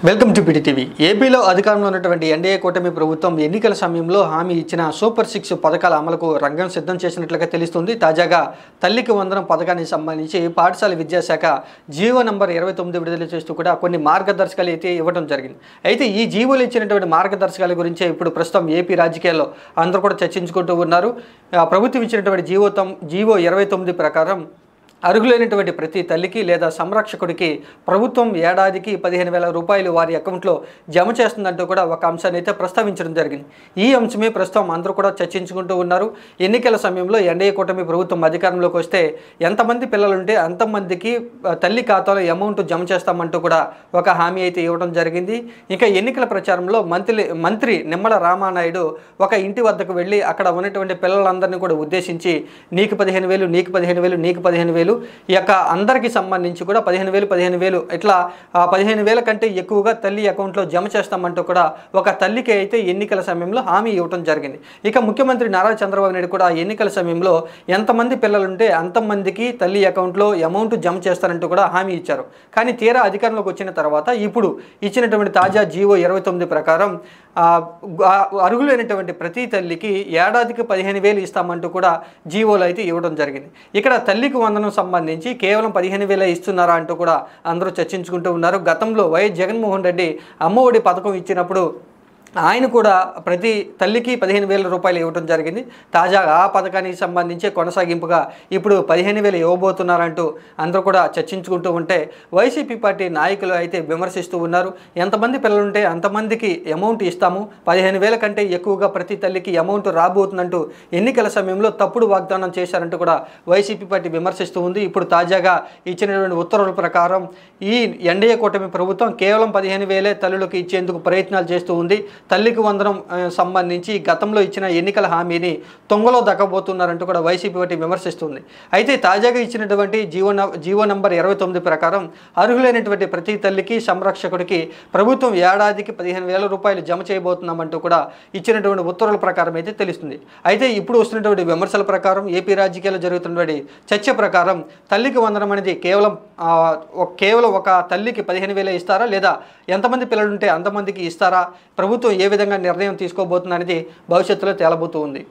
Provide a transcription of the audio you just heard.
Welcome to పిటిటీవీ. ఏపీలో అధికారంలో ఉన్నటువంటి ఎన్డీఏ కూటమి ప్రభుత్వం ఎన్నికల సమయంలో హామీ ఇచ్చిన సూపర్ 6 పథకాల అమలుకు రంగం సిద్ధం చేసినట్లుగా తెలుస్తుంది. తాజాగా తల్లికి వందనం పథకానికి సంబంధించి పాఠశాల విద్యాశాఖ జీవో నంబర్ 29 విడుదల చేస్తూ కూడా కొన్ని మార్గదర్శకాలు అయితే ఇవ్వడం జరిగింది. అయితే ఈ జీవోలు ఇచ్చినటువంటి మార్గదర్శకాల గురించే ఇప్పుడు ప్రస్తుతం ఏపీ రాజకీయాల్లో అందరూ కూడా చర్చించుకుంటూ ఉన్నారు. ప్రభుత్వం ఇచ్చినటువంటి జీవో 29 ప్రకారం అర్హులైనటువంటి ప్రతి తల్లికి లేదా సంరక్షకుడికి ప్రభుత్వం ఏడాదికి 15,000 రూపాయలు వారి అకౌంట్లో జమ చేస్తుందంటూ కూడా ఒక అంశాన్ని అయితే ప్రస్తావించడం జరిగింది. ఈ అంశమే ప్రస్తుతం అందరూ కూడా చర్చించుకుంటూ ఉన్నారు. ఎన్నికల సమయంలో ఎన్డీఏ కూటమి ప్రభుత్వం అధికారంలోకి వస్తే ఎంతమంది పిల్లలుంటే అంతమందికి తల్లి ఖాతాలో అమౌంట్ జమ చేస్తామంటూ కూడా ఒక హామీ అయితే ఇవ్వడం జరిగింది. ఇంకా ఎన్నికల ప్రచారంలో మంత్రి నిమ్మల రామానాయుడు ఒక ఇంటి వద్దకు వెళ్ళి అక్కడ ఉన్నటువంటి పిల్లలందరినీ కూడా ఉద్దేశించి నీకు 15,000, నీకు 15,000, నీకు 15,000 ఈ యొక్క అందరికీ సంబంధించి కూడా 15,000 ఇట్లా 15,000 కంటే ఎక్కువగా తల్లి అకౌంట్లో జమ చేస్తామంటూ కూడా ఒక తల్లికి అయితే ఎన్నికల సమయంలో హామీ ఇవ్వడం జరిగింది. ఇక ముఖ్యమంత్రి నారా చంద్రబాబు నాయుడు కూడా ఎన్నికల సమయంలో ఎంతమంది పిల్లలుంటే అంతమందికి తల్లి అకౌంట్లో అమౌంట్ జమ చేస్తారంటూ కూడా హామీ ఇచ్చారు. కానీ తీరా అధికారంలోకి వచ్చిన తర్వాత ఇప్పుడు ఇచ్చినటువంటి తాజా జీవో 29 ప్రకారం అర్హులైనటువంటి ప్రతి తల్లికి ఏడాదికి 15,000 ఇస్తామంటూ కూడా జీవోలు అయితే ఇవ్వడం జరిగింది. ఇక్కడ తల్లికి వందనం సంబంధించి కేవలం 15,000 ఇస్తున్నారా అంటూ కూడా అందరూ చర్చించుకుంటూ ఉన్నారు. గతంలో వైఎస్ జగన్మోహన్ రెడ్డి అమ్మఒడి పథకం ఇచ్చినప్పుడు ఆయన కూడా ప్రతి తల్లికి 15,000 రూపాయలు ఇవ్వడం జరిగింది. తాజాగా ఆ పథకానికి సంబంధించి కొనసాగింపుగా ఇప్పుడు 15,000 ఇవ్వబోతున్నారంటూ అందరూ కూడా చర్చించుకుంటూ ఉంటే వైసీపీ పార్టీ నాయకులు అయితే విమర్శిస్తూ ఉన్నారు. ఎంతమంది పిల్లలుంటే అంతమందికి అమౌంట్ ఇస్తాము, 15,000 కంటే ఎక్కువగా ప్రతి తల్లికి అమౌంట్ రాబోతుందంటూ ఎన్నికల సమయంలో తప్పుడు వాగ్దానం చేశారంటూ కూడా వైసీపీ పార్టీ విమర్శిస్తూ ఉంది. ఇప్పుడు తాజాగా ఇచ్చినటువంటి ఉత్తర్వుల ప్రకారం ఈ ఎన్డీఏ కూటమి ప్రభుత్వం కేవలం 15,000 తల్లులకు ఇచ్చేందుకు ప్రయత్నాలు చేస్తూ ఉంది. తల్లికి వందనం సంబంధించి గతంలో ఇచ్చిన ఎన్నికల హామీని తొంగలో దక్కబోతున్నారంటూ కూడా వైసీపీ పార్టీ విమర్శిస్తుంది. అయితే తాజాగా ఇచ్చినటువంటి జీవో నంబర్ 29 ప్రకారం అర్హులైనటువంటి ప్రతి తల్లికి సంరక్షకుడికి ప్రభుత్వం ఏడాదికి 15,000 రూపాయలు జమ చేయబోతున్నామంటూ కూడా ఇచ్చినటువంటి ఉత్తర్వుల ప్రకారం అయితే తెలుస్తుంది. అయితే ఇప్పుడు వస్తున్నటువంటి విమర్శల ప్రకారం ఏపీ రాజకీయాల్లో జరుగుతున్నటువంటి చర్చ ప్రకారం తల్లికి వందనం అనేది కేవలం ఒక తల్లికి 15,000 ఇస్తారా లేదా ఎంతమంది పిల్లలుంటే అంతమందికి ఇస్తారా, ప్రభుత్వం ఏ విధంగా నిర్ణయం తీసుకోబోతుందనేది భవిష్యత్తులో తేలబోతూ ఉంది.